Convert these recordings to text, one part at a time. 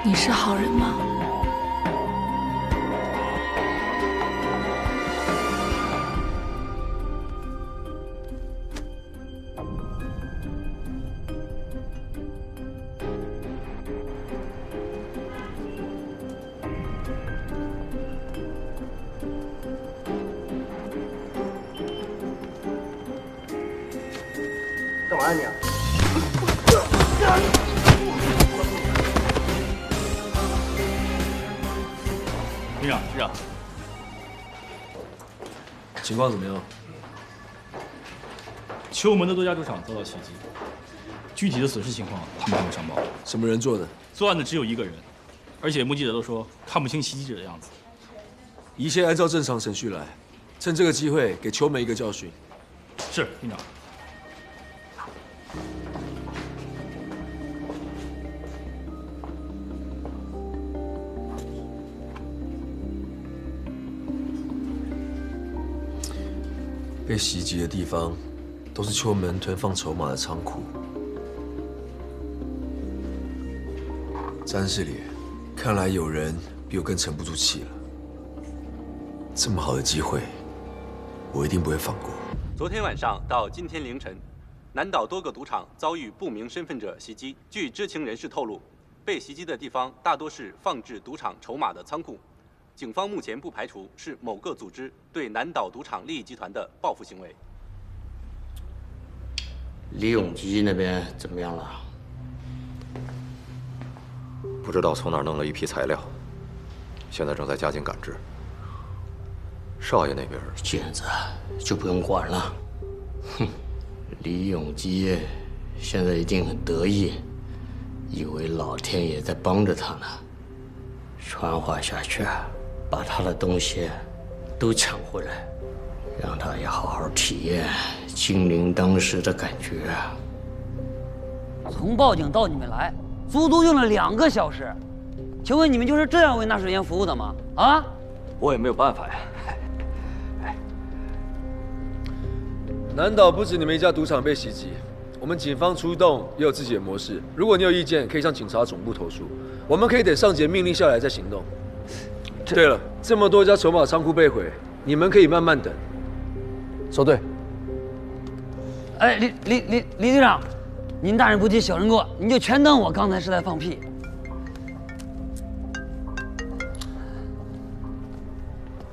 你是好人吗？干嘛呀你？队长，队长，情况怎么样？秋门的多家赌场遭到袭击，具体的损失情况他们还没上报。什么人做的？作案的只有一个人，而且目击者都说看不清袭击者的样子。一切按照正常程序来，趁这个机会给秋梅一个教训。是，队长。被袭击的地方都是秋门囤放筹码的仓库。詹士里，看来有人比我更沉不住气了。这么好的机会，我一定不会放过。昨天晚上到今天凌晨，南岛多个赌场遭遇不明身份者袭击。据知情人士透露，被袭击的地方大多是放置赌场筹码的仓库。警方目前不排除是某个组织对南岛赌场利益集团的报复行为。李永基那边怎么样了？不知道从哪儿弄了一批材料，现在正在加紧赶制。少爷那边，健子就不用管了。哼，李永基现在一定很得意，以为老天爷在帮着他呢。传话下去，把他的东西都抢回来，让他也好好体验金陵当时的感觉。从报警到你们来，足足用了2个小时。请问你们就是这样为纳税人服务的吗？啊？我也没有办法呀。南岛不止你们一家赌场被袭击，我们警方出动也有自己的模式。如果你有意见，可以向警察总部投诉，我们可以等上级命令下来再行动。对了，这么多家筹码仓库被毁，你们可以慢慢等。收队。哎，李队长，您大人不计小人过，您就全当我刚才是在放屁。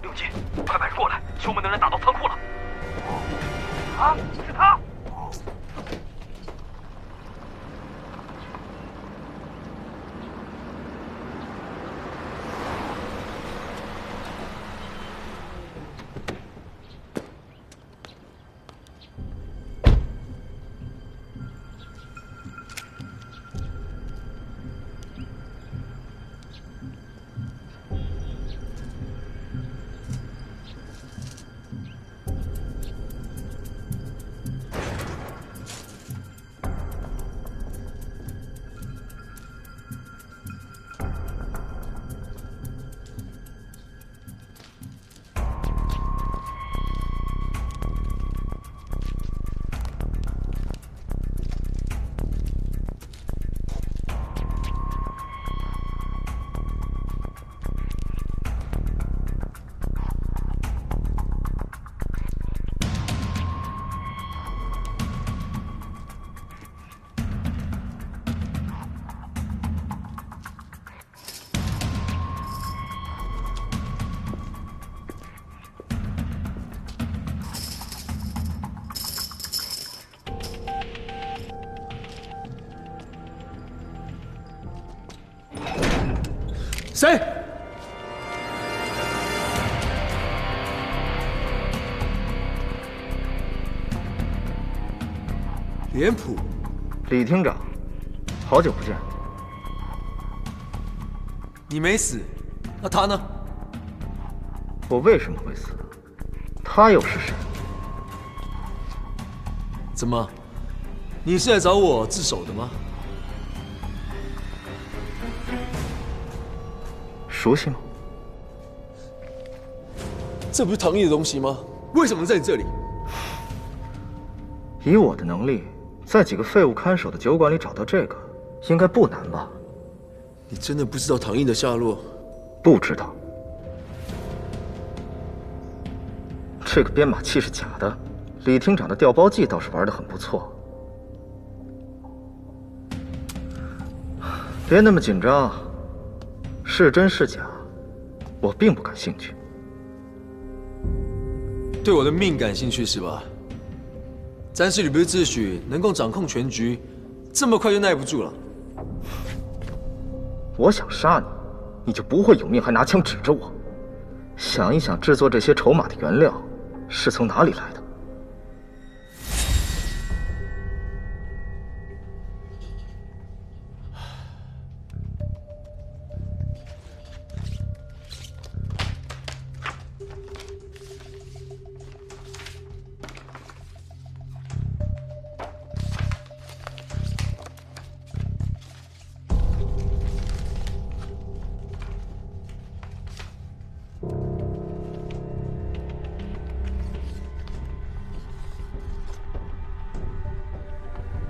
刘基，快派人过来！秋门的人打到仓库了。啊，是他！谁？脸谱，李厅长，好久不见。你没死，那他呢？我为什么会死？他又是谁？怎么？你是来找我自首的吗？熟悉吗？这不是唐毅的东西吗？为什么在你这里？以我的能力，在几个废物看守的酒馆里找到这个，应该不难吧？你真的不知道唐毅的下落？不知道。这个编码器是假的，李厅长的调包计倒是玩得很不错。别那么紧张，是真是假，我并不感兴趣。对我的命感兴趣是吧？詹士里不是自诩能够掌控全局，这么快就耐不住了？我想杀你，你就不会有命还拿枪指着我。想一想，制作这些筹码的原料是从哪里来的？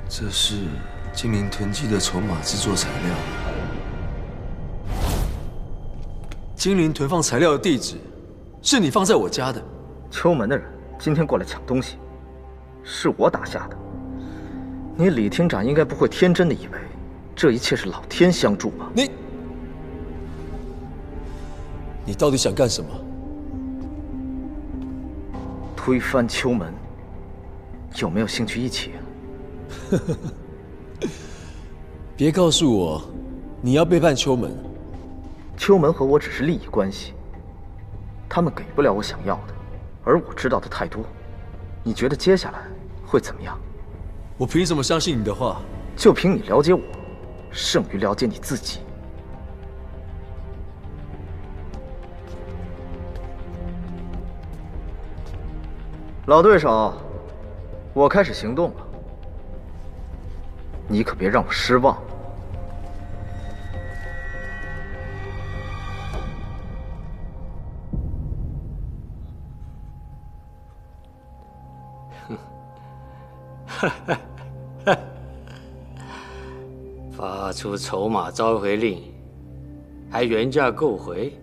这是精灵囤积的筹码制作材料。精灵囤放材料的地址是你放在我家的。秋门的人今天过来抢东西，是我打下的。你李厅长应该不会天真的以为这一切是老天相助吧？你到底想干什么？推翻秋门，有没有兴趣一起？别告诉我你要背叛秋门。秋门和我只是利益关系，他们给不了我想要的，而我知道的太多。你觉得接下来会怎么样？我凭什么相信你的话？就凭你了解我，胜于了解你自己。老对手，我开始行动了。你可别让我失望。发出筹码召回令，还原价购回，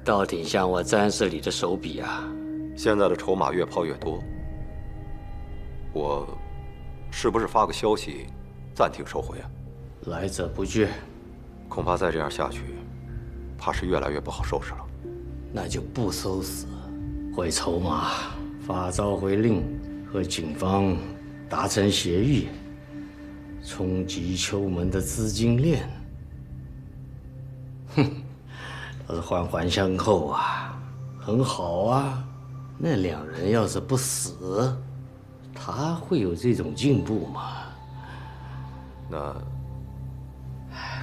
倒挺像我詹士里的手笔啊！现在的筹码越抛越多，我是不是发个消息暂停收回啊？来者不拒。恐怕再这样下去，怕是越来越不好收拾了。那就不收拾，回筹码，发召回令，和警方达成协议，冲击秋门的资金链。哼，环环相扣啊，很好啊。那两人要是不死，他会有这种进步吗？那，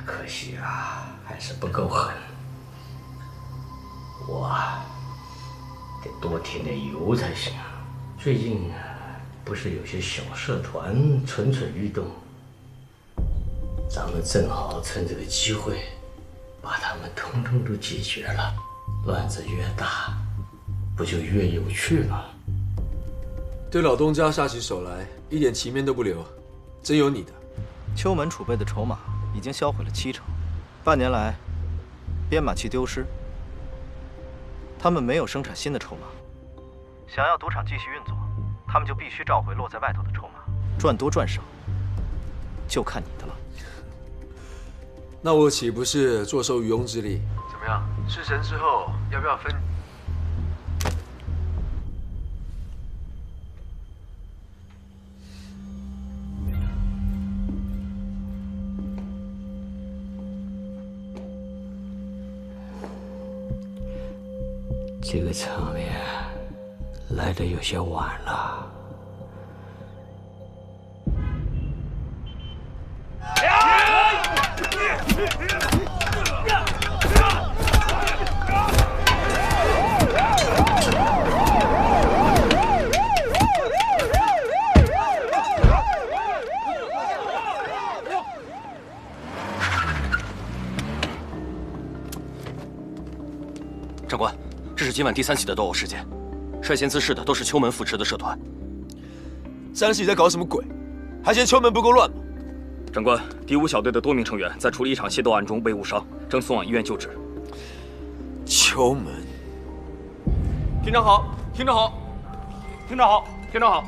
可惜啊，还是不够狠。我得多添点油才行。最近不是有些小社团蠢蠢欲动，咱们正好趁这个机会，把他们统统都解决了。乱子越大，不就越有趣吗？对老东家下起手来，一点情面都不留，真有你的。秋门储备的筹码已经销毁了70%，半年来，编码器丢失，他们没有生产新的筹码。想要赌场继续运作，他们就必须召回落在外头的筹码，赚多赚少，就看你的了。那我岂不是坐收渔翁之利？怎么样？事成之后要不要分？这个场面来得有些晚了。长官，这是今晚第3起的斗殴事件，率先滋事的都是秋门扶持的社团。詹士你在搞什么鬼？还嫌秋门不够乱吗？长官，第5小队的多名成员在处理一场械斗案中被误伤，正送往医院救治。秋门，厅长好，厅长好，厅长好，厅长好。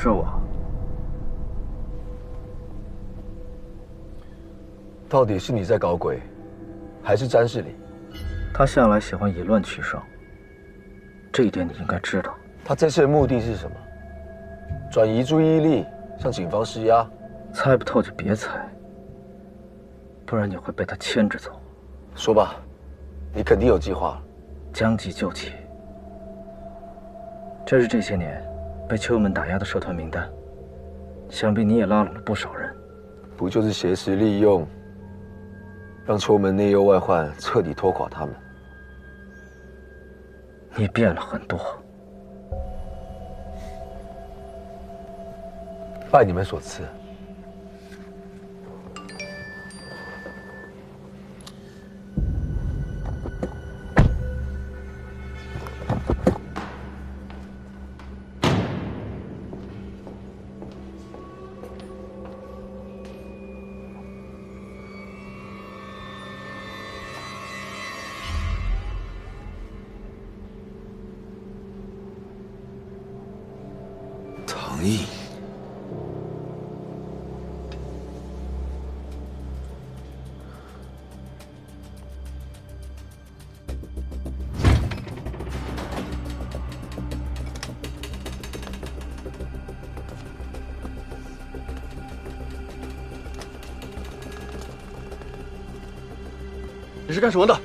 是我。到底是你在搞鬼，还是詹士里？他向来喜欢以乱取胜，这一点你应该知道。他这次的目的是什么？转移注意力，向警方施压？猜不透就别猜，不然你会被他牵着走。说吧，你肯定有计划。将计就计。这是这些年被秋门打压的社团名单，想必你也拉拢了不少人。不就是挟持利用，让秋门内忧外患，彻底拖垮他们？你变了很多。拜你们所赐。唐毅，你是干什么的？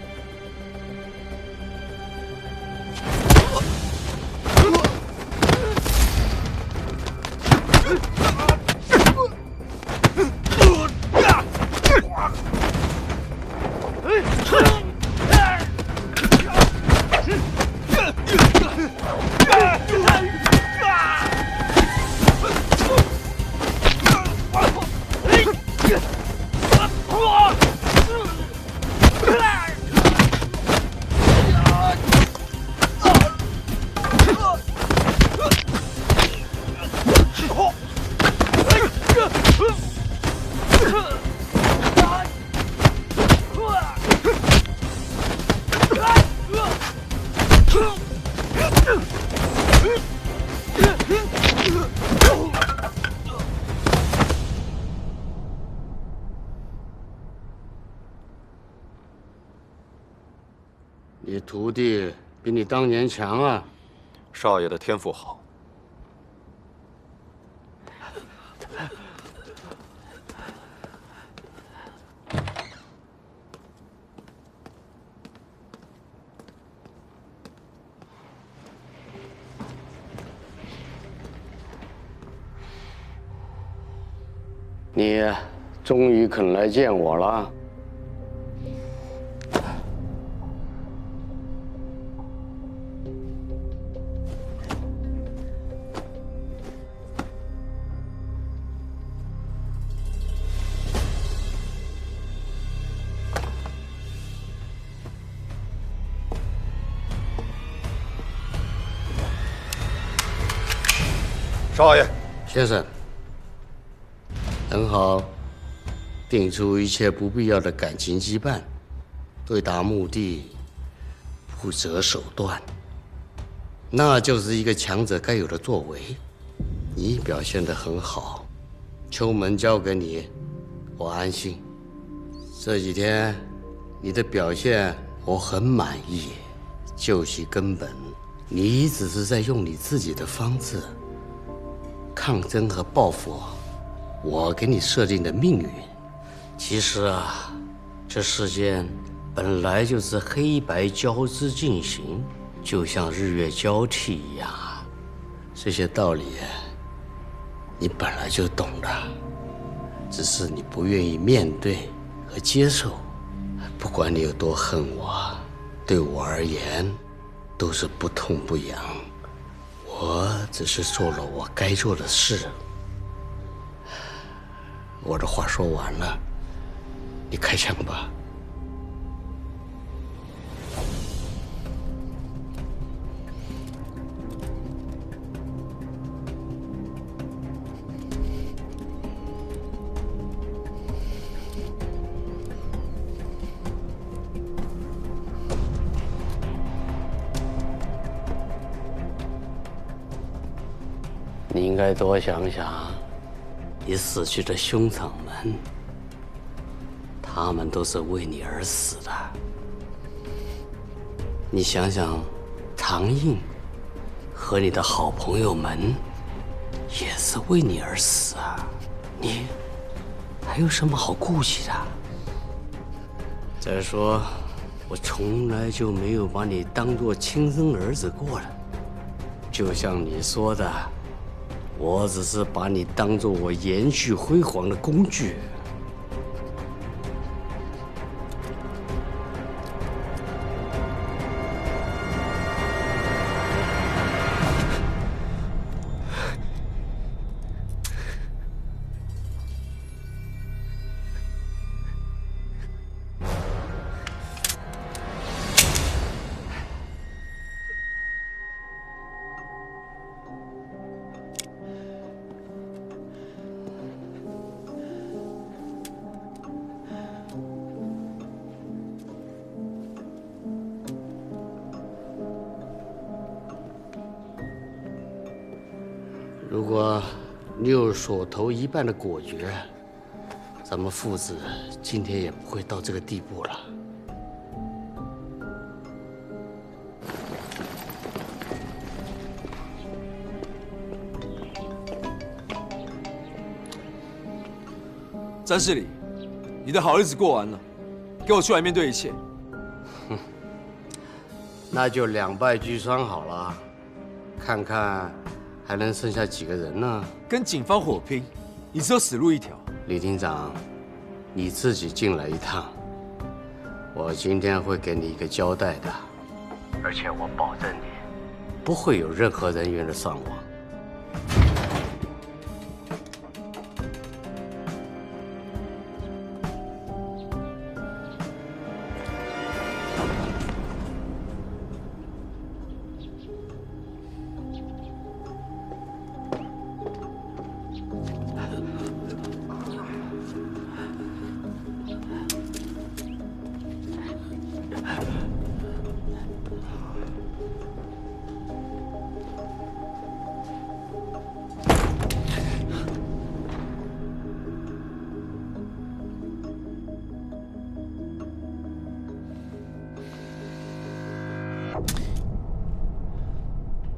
你徒弟比你当年强啊！少爷的天赋好。你终于肯来见我了。少爷，先生，很好，定出一切不必要的感情羁绊，对达目的不择手段，那就是一个强者该有的作为。你表现得很好，秋门交给你，我安心。这几天你的表现我很满意，究其根本，你只是在用你自己的方式抗争和报复我给你设定的命运。其实啊，这世间本来就是黑白交织进行，就像日月交替一样。这些道理你本来就懂的，只是你不愿意面对和接受。不管你有多恨我，对我而言都是不痛不痒。我只是做了我该做的事。我的话说完了，你开枪吧。你应该多想想，你死去的兄长们，他们都是为你而死的。你想想，唐印和你的好朋友们，也是为你而死啊！你还有什么好顾忌的？再说，我从来就没有把你当作亲生儿子过了，就像你说的。我只是把你当作我延续辉煌的工具。如果你有手头一半的果决，咱们父子今天也不会到这个地步了。詹士礼，你的好日子过完了，给我出来面对一切。那就两败俱伤好了，看看还能剩下几个人呢？跟警方火拼，你只有死路一条。李厅长，你自己进来一趟，我今天会给你一个交代的，而且我保证你不会有任何人员的伤亡。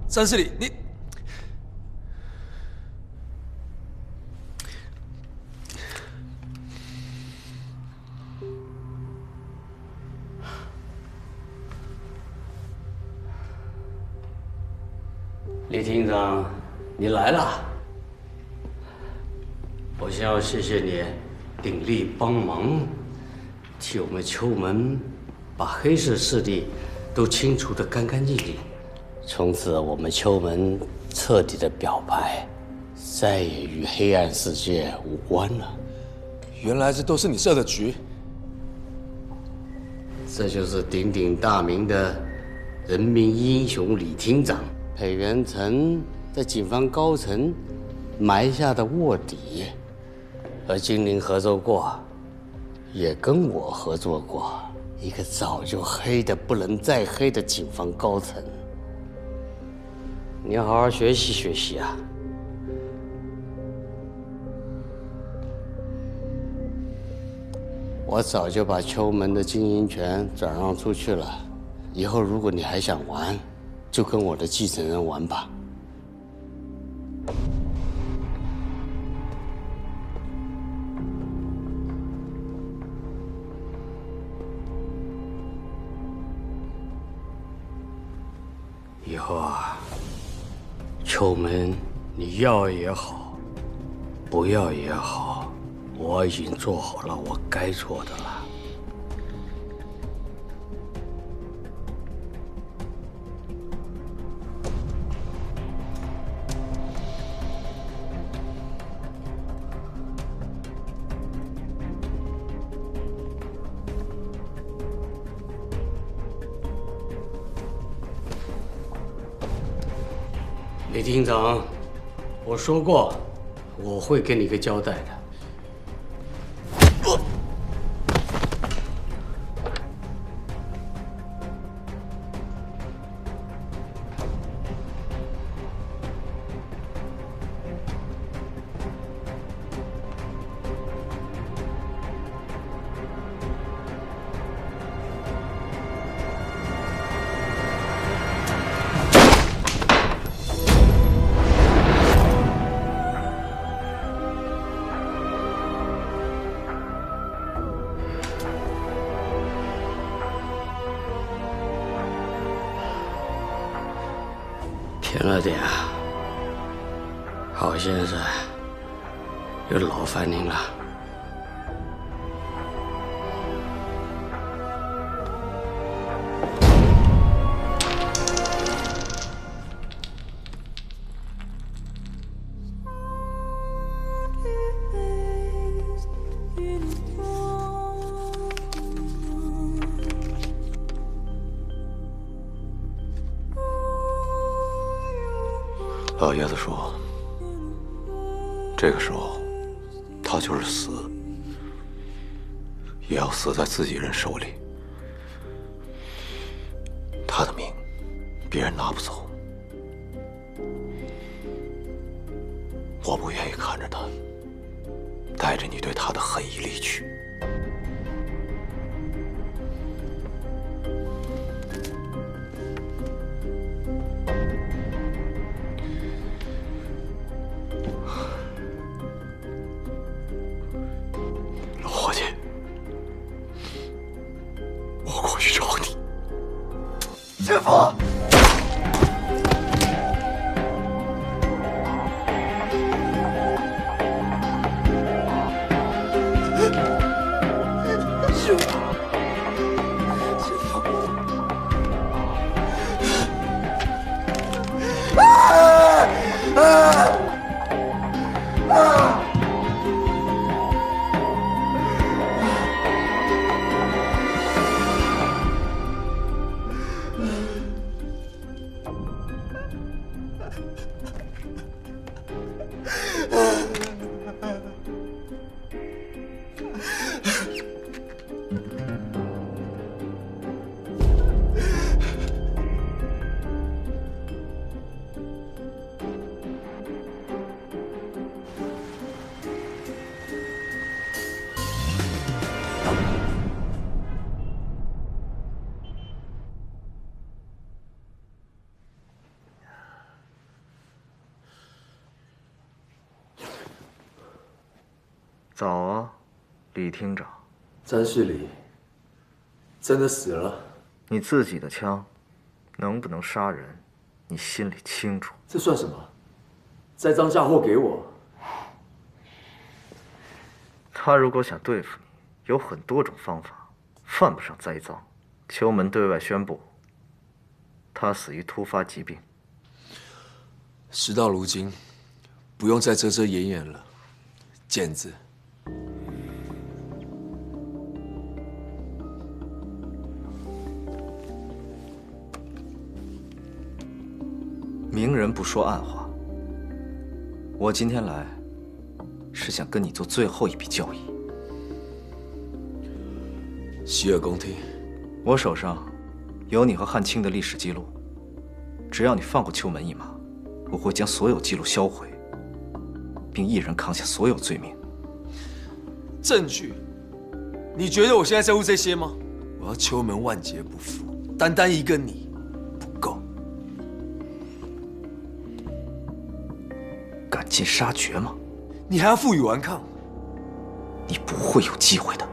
詹士礼，你李厅长，你来了。我先要谢谢你鼎力帮忙，替我们秋门把黑社势力都清除得干干净净。从此，我们秋门彻底的表白，再也与黑暗世界无关了。原来这都是你设的局。这就是鼎鼎大名的人民英雄李厅长裴元成在警方高层埋下的卧底，和金陵合作过，也跟我合作过，一个早就黑的不能再黑的警方高层。你要好好学习学习啊！我早就把秋门的经营权转让出去了，以后如果你还想玩，就跟我的继承人玩吧。以后啊，秋门你要也好，不要也好，我已经做好了我该做的了。李厅长，我说过，我会给你个交代的。甜了点啊，郝先生，又劳烦您了。老爷子说，这个时候，他就是死，也要死在自己人手里。他的命，别人拿不走。我不愿意看着他带着你对他的恨意离去。伙计，我过去找你。师傅。早啊，李厅长。詹世礼真的死了？你自己的枪能不能杀人，你心里清楚。这算什么？栽赃嫁祸给我？他如果想对付你，有很多种方法，犯不上栽赃。秋门对外宣布，他死于突发疾病。事到如今，不用再遮遮掩掩了，健子。明人不说暗话。我今天来，是想跟你做最后一笔交易。洗耳恭听。我手上有你和汉卿的历史记录，只要你放过秋门一马，我会将所有记录销毁，并一人扛下所有罪名。证据？你觉得我现在在乎这些吗？我要秋门万劫不复，单单一个你不够。赶尽杀绝吗？你还要负隅顽抗？你不会有机会的。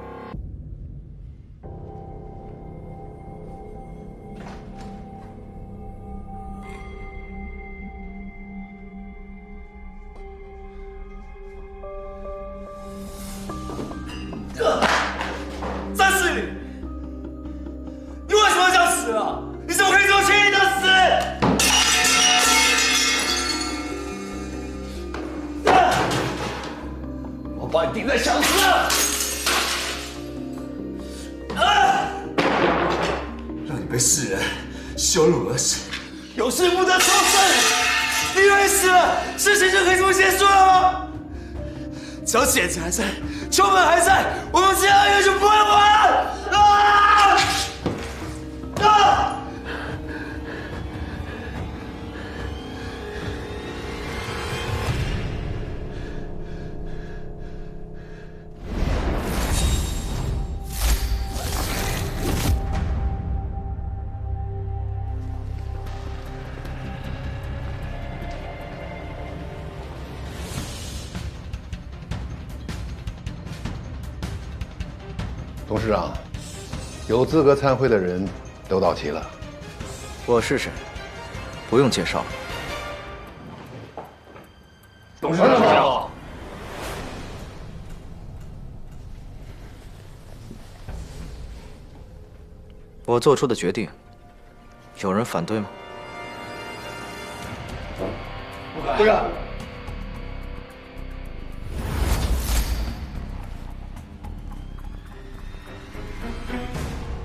羞辱了谁？有事不得超生，李瑞死了，事情就可以这么结束了吗？只要姐姐还在，秋门还在，我们这样也就不会完！啊！啊！董事长，有资格参会的人都到齐了。我是谁？不用介绍。董事长，我做出的决定，有人反对吗？不敢。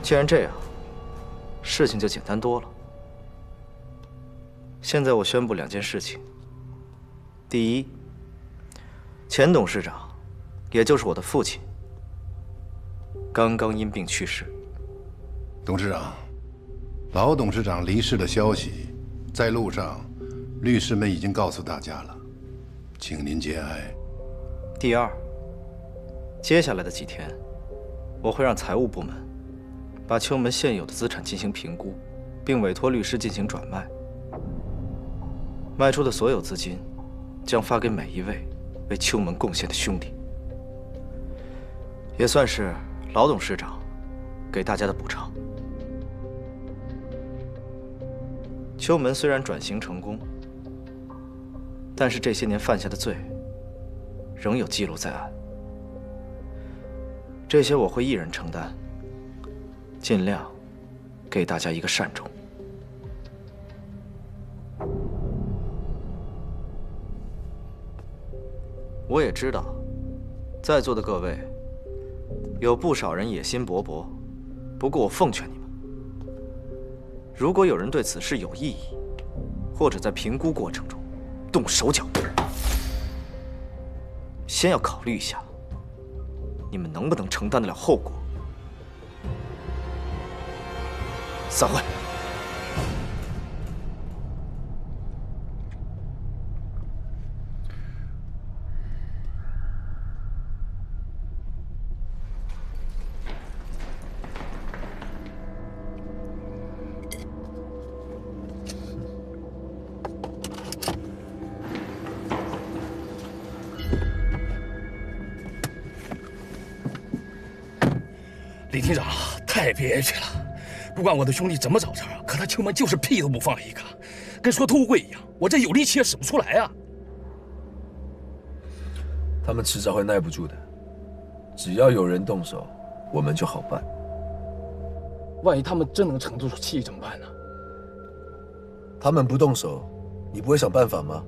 既然这样，事情就简单多了。现在我宣布2件事情：第一，前董事长，也就是我的父亲，刚刚因病去世。董事长，老董事长离世的消息，在路上，律师们已经告诉大家了，请您节哀。第二，接下来的几天，我会让财务部门把秋门现有的资产进行评估，并委托律师进行转卖。卖出的所有资金将发给每一位为秋门贡献的兄弟，也算是老董事长给大家的补偿。秋门虽然转型成功，但是这些年犯下的罪仍有记录在案，这些我会一人承担，尽量给大家一个善终。我也知道，在座的各位有不少人野心勃勃，不过我奉劝你们，如果有人对此事有异议，或者在评估过程中动手脚，先要考虑一下，你们能不能承担得了后果。散会。李厅长太憋屈了，不管我的兄弟怎么找茬，可他秋门就是屁都不放一个，跟说偷窥一样。我这有力气也使不出来啊。他们迟早会耐不住的，只要有人动手，我们就好办。万一他们真能沉得住气怎么办呢？他们不动手，你不会想办法吗？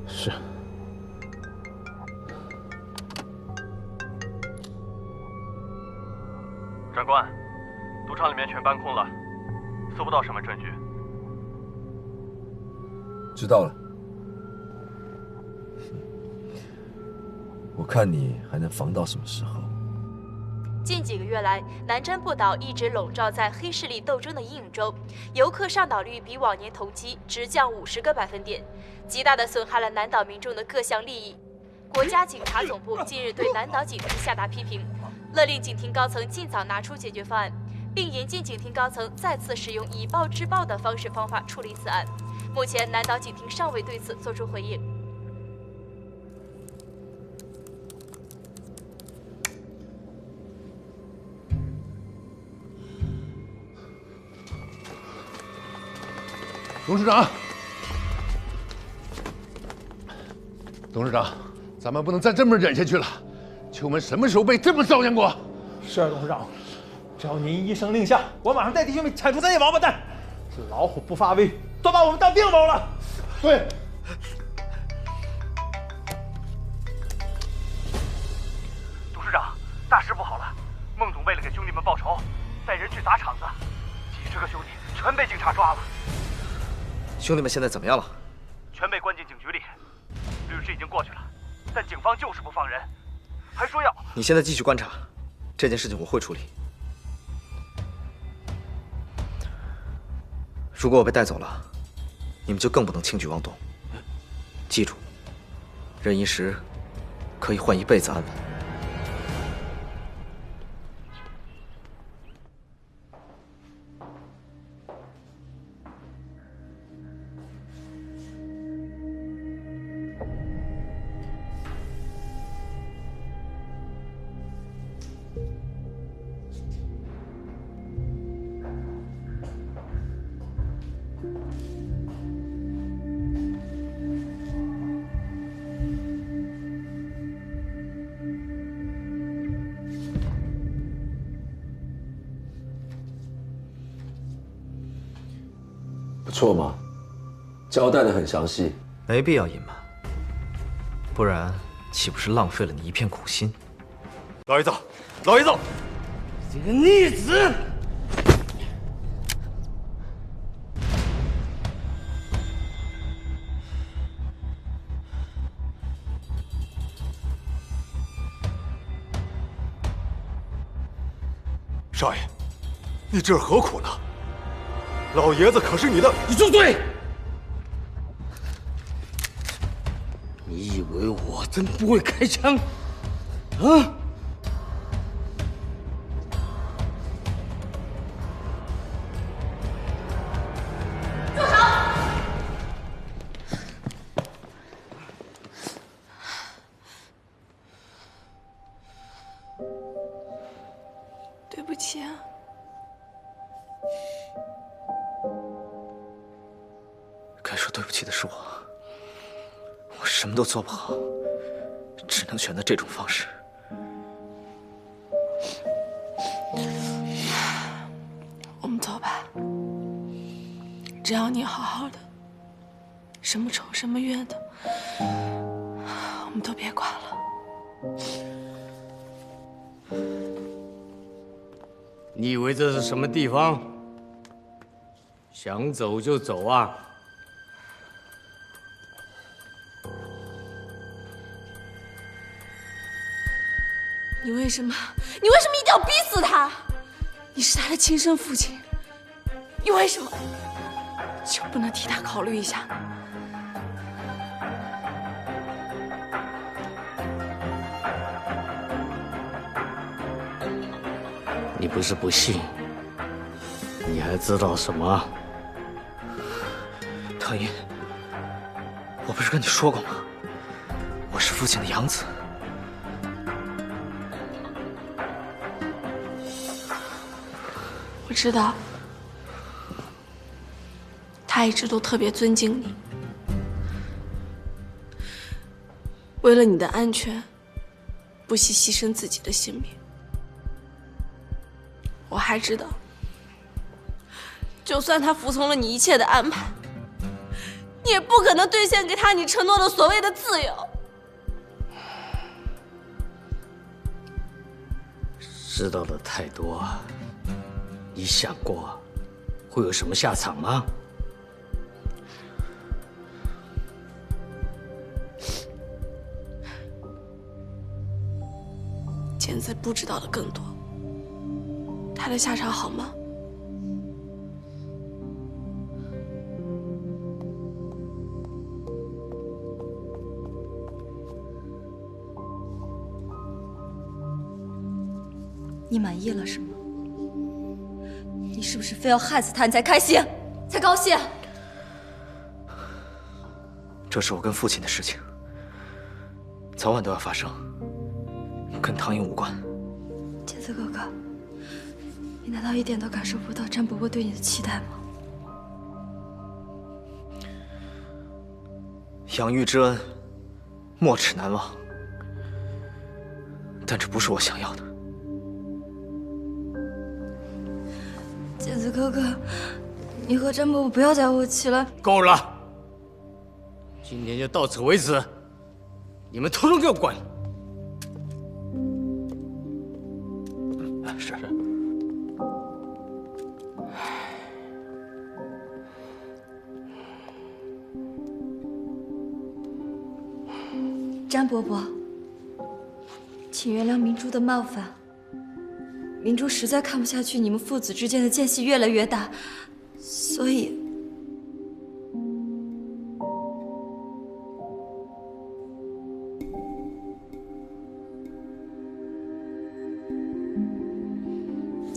是。长官，赌场里面全搬空了，搜不到什么证据。知道了。我看你还能防到什么时候？近几个月来，南瞻不岛一直笼罩在黑势力斗争的阴影中，游客上岛率比往年同期直降50个百分点，极大地损害了南岛民众的各项利益。国家警察总部近日对南岛警厅下达批评，勒令警厅高层尽早拿出解决方案，并严禁警厅高层再次使用以暴制暴的方法处理此案。目前，南岛警厅尚未对此作出回应。董事长，董事长，咱们不能再这么忍下去了。秋门什么时候被这么糟践过？是啊，董事长，只要您一声令下，我马上带弟兄们铲除这些王八蛋。这老虎不发威，都把我们当病猫了。对。董事长，大事不好了！孟总为了给兄弟们报仇，带人去砸场子，几十个兄弟全全被警察抓了。兄弟们现在怎么样了？全被关进警局里。律师已经过去了，但警方就是不放人，还说要……你现在继续观察，这件事情我会处理。如果我被带走了，你们就更不能轻举妄动。记住，忍一时，可以换一辈子安稳。不错嘛，交代的很详细，没必要隐瞒，不然岂不是浪费了你一片苦心？老爷子，老爷子，这个逆子！少爷，你这是何苦呢？老爷子可是你的……你住嘴！你以为我真不会开枪？啊！住手！对不起啊。该说对不起的是我，我什么都做不好，只能选择这种方式。我们走吧，只要你好好的，什么仇什么怨的，我们都别管了。你以为这是什么地方？想走就走啊！你为什么一定要逼死他？你是他的亲生父亲，你为什么就不能替他考虑一下呢？你不是不信，你还知道什么？唐寅，我不是跟你说过吗？我是父亲的养子。我知道，他一直都特别尊敬你，为了你的安全，不惜牺牲自己的性命。我还知道，就算他服从了你一切的安排，你也不可能兑现给他你承诺的所谓的自由。知道的太多，你想过会有什么下场吗？简子不知道的更多，他的下场好吗？你满意了是吗？你是不是非要害死他，你才开心，才高兴？这是我跟父亲的事情，早晚都要发生，跟唐寅无关。简子哥哥，你难道一点都感受不到詹伯伯对你的期待吗？养育之恩，没齿难忘。但这不是我想要的。简子哥哥，你和詹伯伯不要再怄气了。够了，今天就到此为止，你们统统给我滚！是。詹伯伯，请原谅明珠的冒犯。明珠实在看不下去你们父子之间的间隙越来越大，所以。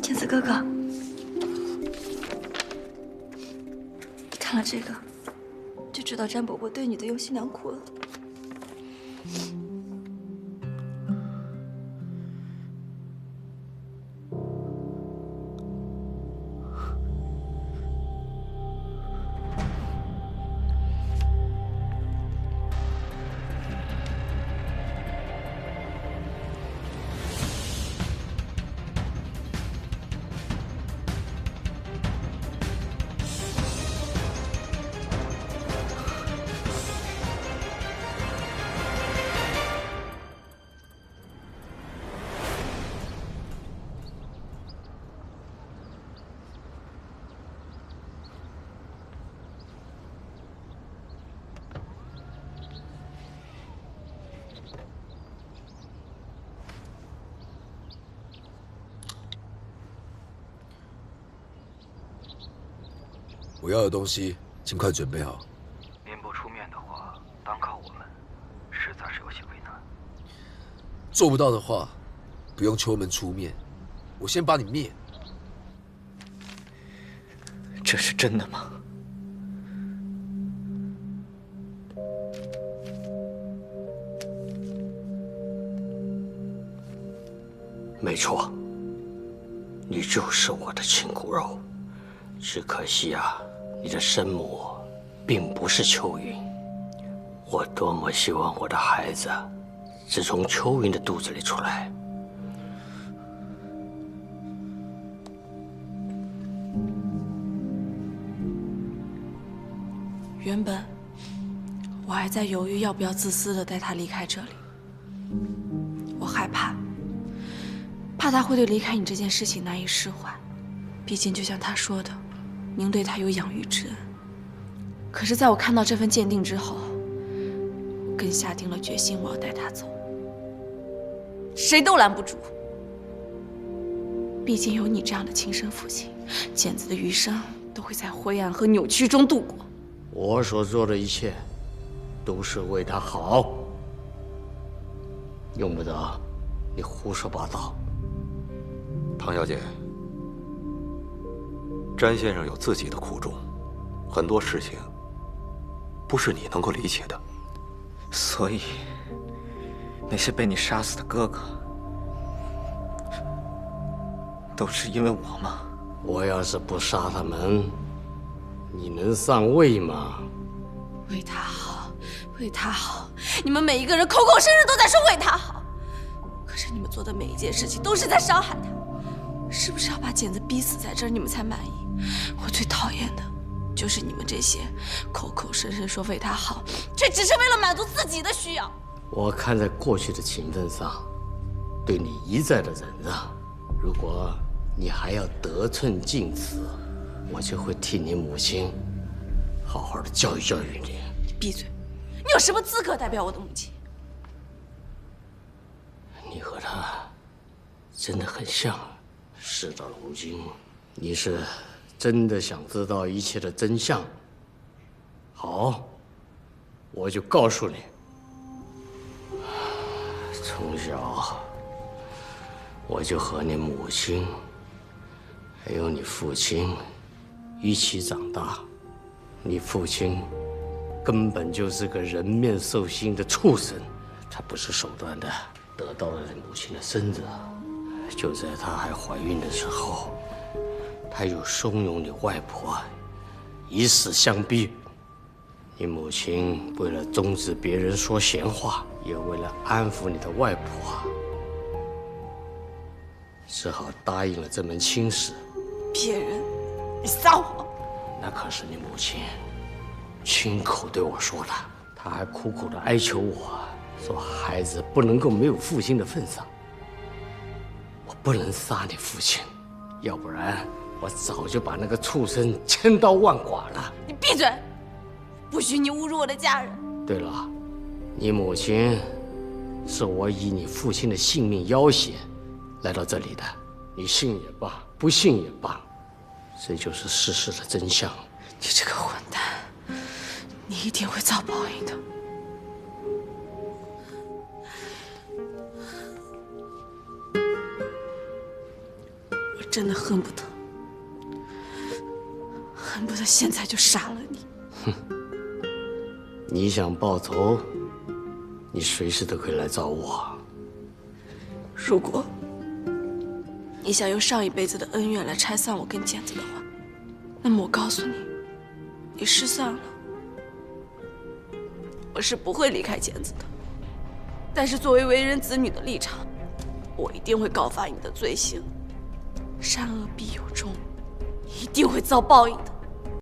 健子哥哥，你看了这个，就知道詹伯伯对你的用心良苦了。我要的东西尽快准备好。您不出面的话，单靠我们，实在是有些为难。做不到的话，不用秋门出面，我先把你灭。这是真的吗？没错，你就是我的亲骨肉。只可惜啊，你的生母并不是秋云。我多么希望我的孩子是从秋云的肚子里出来。原本我还在犹豫要不要自私的带他离开这里，我害怕他会对离开你这件事情难以释怀。毕竟就像他说的，您对他有养育之恩。可是在我看到这份鉴定之后，我更下定了决心，我要带他走，谁都拦不住。毕竟有你这样的亲生父亲，简子的余生都会在灰暗和扭曲中度过。我所做的一切，都是为他好，用不着你胡说八道。唐小姐，詹先生有自己的苦衷，很多事情不是你能够理解的。所以，那些被你杀死的哥哥，都是因为我吗？我要是不杀他们，你能上位吗？为他好，为他好，你们每一个人口口声声都在说为他好，可是你们做的每一件事情都是在伤害他。是不是要把简子逼死在这儿，你们才满意？我最讨厌的就是你们这些口口声声说为他好，却只是为了满足自己的需要。我看在过去的情分上，对你一再的忍让。如果你还要得寸进尺，我就会替你母亲好好的教育教育你。闭嘴！你有什么资格代表我的母亲？你和她真的很像。事到如今，你是真的想知道一切的真相？好，我就告诉你。从小我就和你母亲还有你父亲一起长大。你父亲根本就是个人面兽心的畜生，他不是手段的得到了你母亲的身子。就在她还怀孕的时候，他又怂恿你外婆以死相逼。你母亲为了终止别人说闲话，也为了安抚你的外婆，只好答应了这门亲事。别人，你撒谎！那可是你母亲亲口对我说的，她还苦苦的哀求我说，孩子不能够没有父亲的份上。我不能杀你父亲，要不然我早就把那个畜生千刀万剐了。你闭嘴！不许你侮辱我的家人。对了，你母亲是我以你父亲的性命要挟来到这里的。你信也罢，不信也罢，这就是事实的真相。你这个混蛋，你一定会遭报应的。我真的恨不得现在就杀了你。哼，你想报仇，你随时都可以来找我。如果你想用上一辈子的恩怨来拆散我跟简子的话，那么我告诉你，你失散了，我是不会离开简子的。但是作为为人子女的立场，我一定会告发你的罪行。善恶必有终，你一定会遭报应的。